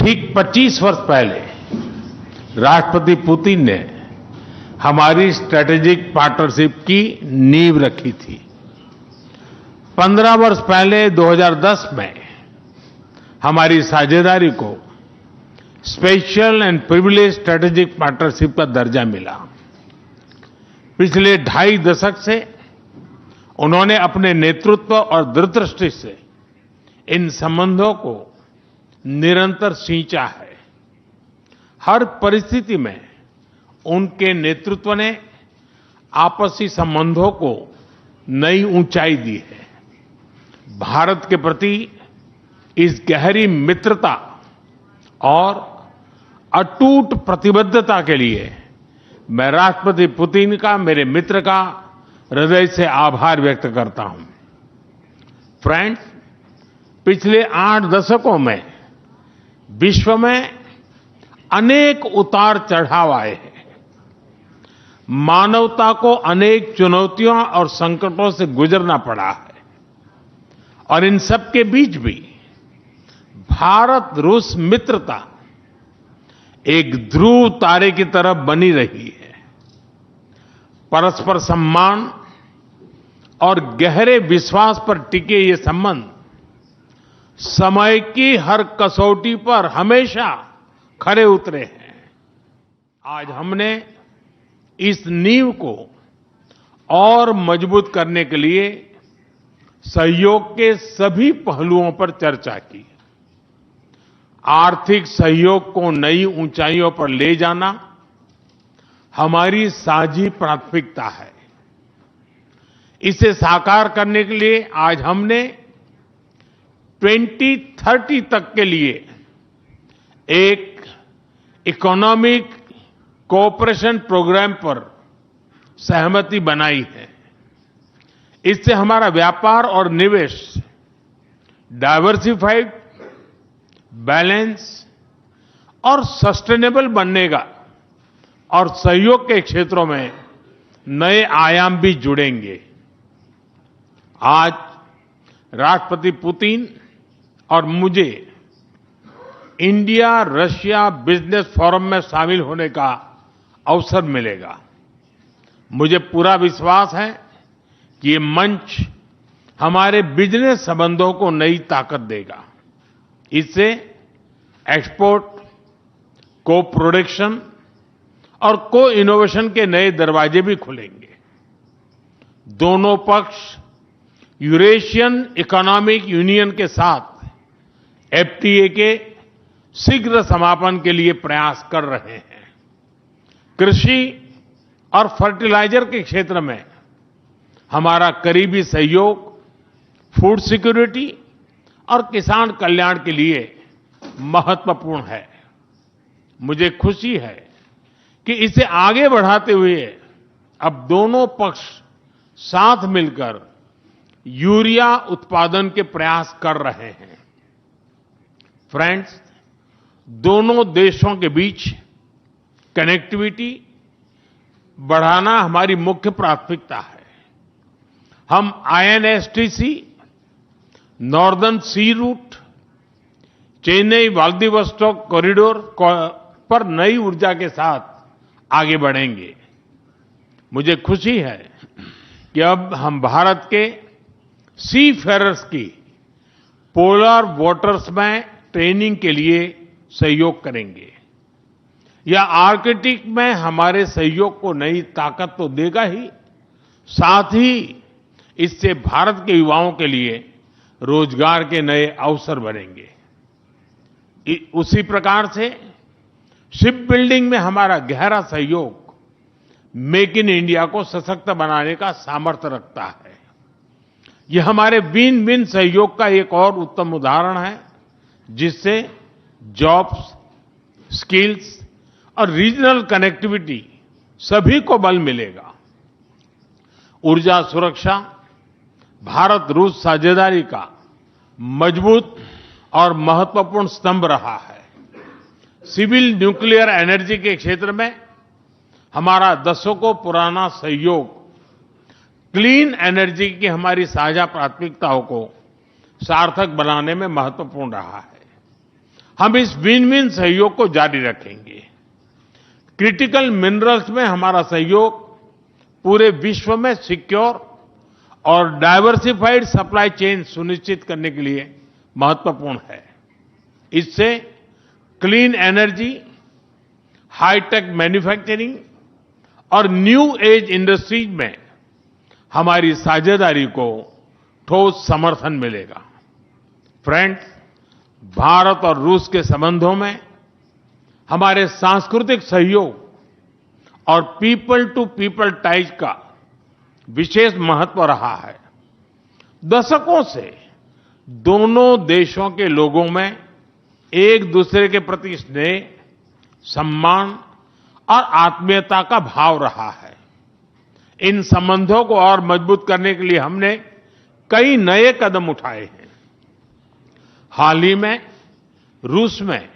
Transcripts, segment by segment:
ठीक 25 वर्ष पहले राष्ट्रपति पुतिन ने हमारी स्ट्रेटेजिक पार्टनरशिप की नींव रखी थी। 15 वर्ष पहले 2010 में हमारी साझेदारी को special and privilege strategic partnership का दर्जा मिला। पिछले 2.5 दशक से उन्होंने अपने नेतृत्व और दूरदृष्टि से इन संबंधों को निरंतर सींचा है। हर परिस्थिति में उनके नेतृत्व ने आपसी संबंधों को नई ऊंचाई दी है। भारत के प्रति इस गहरी मित्रता और अटूट प्रतिबद्धता के लिए मैं राष्ट्रपति पुतिन का, मेरे मित्र का हृदय से आभार व्यक्त करता हूं। फ्रेंड्स, पिछले 8 दशकों में विश्व में अनेक उतार चढ़ाव आए हैं। मानवता को अनेक चुनौतियों और संकटों से गुजरना पड़ा है और इन सब के बीच भी भारत रूस मित्रता एक ध्रुव तारे की तरह बनी रही है। परस्पर सम्मान और गहरे विश्वास पर टिके ये संबंध समय की हर कसौटी पर हमेशा खरे उतरे हैं। आज हमने इस नींव को और मजबूत करने के लिए सहयोग के सभी पहलुओं पर चर्चा की। आर्थिक सहयोग को नई ऊंचाइयों पर ले जाना हमारी साझी प्राथमिकता है। इसे साकार करने के लिए आज हमने 2030 तक के लिए एक इकोनॉमिक कोऑपरेशन प्रोग्राम पर सहमति बनाई है। इससे हमारा व्यापार और निवेश डाइवर्सिफाइड, बैलेंस और सस्टेनेबल बनेगा और सहयोग के क्षेत्रों में नए आयाम भी जुड़ेंगे। आज राष्ट्रपति पुतिन और मुझे इंडिया रशिया बिजनेस फोरम में शामिल होने का अवसर मिलेगा। मुझे पूरा विश्वास है कि ये मंच हमारे बिजनेस संबंधों को नई ताकत देगा। इससे एक्सपोर्ट, को प्रोडक्शन और को इनोवेशन के नए दरवाजे भी खुलेंगे। दोनों पक्ष यूरेशियन इकोनॉमिक यूनियन के साथ एफटीए के शीघ्र समापन के लिए प्रयास कर रहे हैं। कृषि और फर्टिलाइजर के क्षेत्र में हमारा करीबी सहयोग फूड सिक्योरिटी और किसान कल्याण के लिए महत्वपूर्ण है। मुझे खुशी है कि इसे आगे बढ़ाते हुए अब दोनों पक्ष साथ मिलकर यूरिया उत्पादन के प्रयास कर रहे हैं। फ्रेंड्स, दोनों देशों के बीच कनेक्टिविटी बढ़ाना हमारी मुख्य प्राथमिकता है। हम आईएनएसटीसी, नॉर्दर्न सी रूट, चेन्नई व्लादिवोस्टोक कॉरिडोर पर नई ऊर्जा के साथ आगे बढ़ेंगे। मुझे खुशी है कि अब हम भारत के सी फेरर्स की पोलर वाटर्स में ट्रेनिंग के लिए सहयोग करेंगे। यह आर्कटिक में हमारे सहयोग को नई ताकत तो देगा ही, साथ ही इससे भारत के युवाओं के लिए रोजगार के नए अवसर बनेंगे। उसी प्रकार से शिप बिल्डिंग में हमारा गहरा सहयोग मेक इन इंडिया को सशक्त बनाने का सामर्थ्य रखता है। यह हमारे विन विन सहयोग का एक और उत्तम उदाहरण है, जिससे जॉब्स, स्किल्स और रीजनल कनेक्टिविटी सभी को बल मिलेगा। ऊर्जा सुरक्षा भारत रूस साझेदारी का मजबूत और महत्वपूर्ण स्तंभ रहा है। सिविल न्यूक्लियर एनर्जी के क्षेत्र में हमारा दशकों पुराना सहयोग क्लीन एनर्जी की हमारी साझा प्राथमिकताओं को सार्थक बनाने में महत्वपूर्ण रहा है। हम इस विन विन सहयोग को जारी रखेंगे। क्रिटिकल मिनरल्स में हमारा सहयोग पूरे विश्व में सिक्योर और डाइवर्सिफाइड सप्लाई चेन सुनिश्चित करने के लिए महत्वपूर्ण है। इससे क्लीन एनर्जी, हाईटेक मैन्युफैक्चरिंग और न्यू एज इंडस्ट्रीज में हमारी साझेदारी को ठोस समर्थन मिलेगा। फ्रेंड्स, भारत और रूस के संबंधों में हमारे सांस्कृतिक सहयोग और पीपल टू पीपल टाइज का विशेष महत्व रहा है। दशकों से दोनों देशों के लोगों में एक दूसरे के प्रति स्नेह, सम्मान और आत्मीयता का भाव रहा है। इन संबंधों को और मजबूत करने के लिए हमने कई नए कदम उठाए हैं। हाल ही में रूस में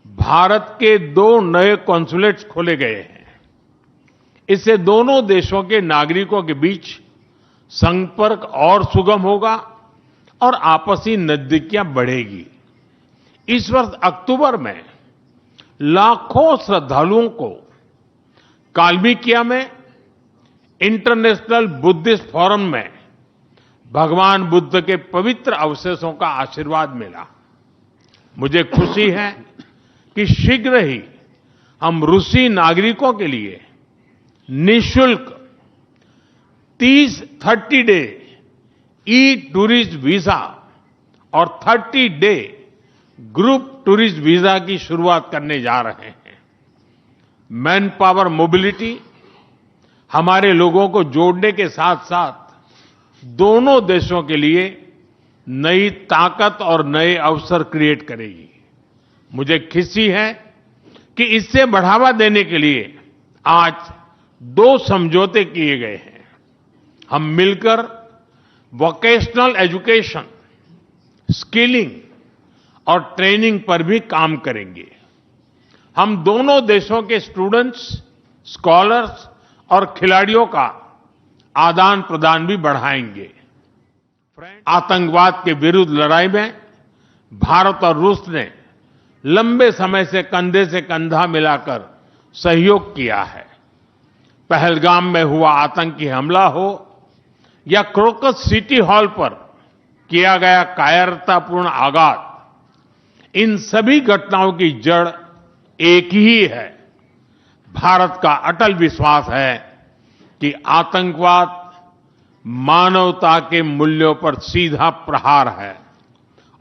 भारत के 2 नए कॉन्सुलेट्स खोले गए हैं। इससे दोनों देशों के नागरिकों के बीच संपर्क और सुगम होगा और आपसी नजदीकियां बढ़ेगी। इस वर्ष अक्टूबर में लाखों श्रद्धालुओं को काल्मिकिया में इंटरनेशनल बुद्धिस्ट फोरम में भगवान बुद्ध के पवित्र अवशेषों का आशीर्वाद मिला। मुझे खुशी है कि शीघ्र ही हम रूसी नागरिकों के लिए निःशुल्क 30 डे ई टूरिस्ट वीजा और 30 डे ग्रुप टूरिस्ट वीजा की शुरुआत करने जा रहे हैं। मैन पावर मोबिलिटी हमारे लोगों को जोड़ने के साथ साथ दोनों देशों के लिए नई ताकत और नए अवसर क्रिएट करेगी। मुझे खुशी है कि इससे बढ़ावा देने के लिए आज 2 समझौते किए गए हैं। हम मिलकर वोकेशनल एजुकेशन, स्किलिंग और ट्रेनिंग पर भी काम करेंगे। हम दोनों देशों के स्टूडेंट्स, स्कॉलर्स और खिलाड़ियों का आदान प्रदान भी बढ़ाएंगे। आतंकवाद के विरुद्ध लड़ाई में भारत और रूस ने लंबे समय से कंधा मिलाकर सहयोग किया है। पहलगाम में हुआ आतंकी हमला हो या क्रोकस सिटी हॉल पर किया गया कायरतापूर्ण आघात, इन सभी घटनाओं की जड़ एक ही है। भारत का अटल विश्वास है कि आतंकवाद मानवता के मूल्यों पर सीधा प्रहार है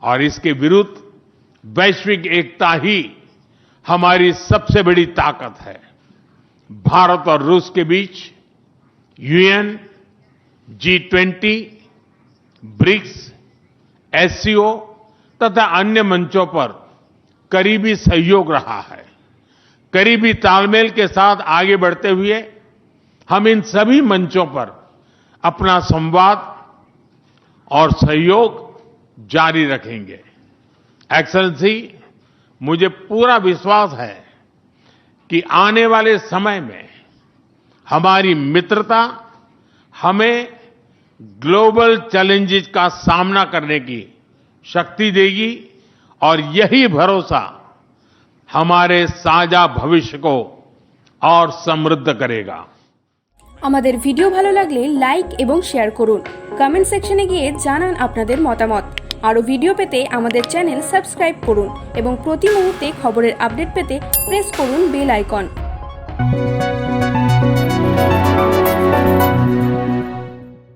और इसके विरुद्ध वैश्विक एकता ही हमारी सबसे बड़ी ताकत है। भारत और रूस के बीच यूएन, G20, ब्रिक्स, SCO तथा अन्य मंचों पर करीबी सहयोग रहा है। करीबी तालमेल के साथ आगे बढ़ते हुए हम इन सभी मंचों पर अपना संवाद और सहयोग जारी रखेंगे। एक्सेलेंसी, मुझे पूरा विश्वास है कि आने वाले समय में हमारी मित्रता हमें ग्लोबल चैलेंजेस का सामना करने की शक्ति देगी और यही भरोसा हमारे साझा भविष्य को और समृद्ध करेगा। আমাদের ভিডিও ভালো লাগলে লাইক এবং শেয়ার করুন। কমেন্ট সেকশনে গিয়ে জানান আপনাদের মতামত। আরো ভিডিও পেতে আমাদের চ্যানেল সাবস্ক্রাইব করুন এবং প্রতি মুহূর্তে খবরের আপডেট পেতে প্রেস করুন বেল আইকন।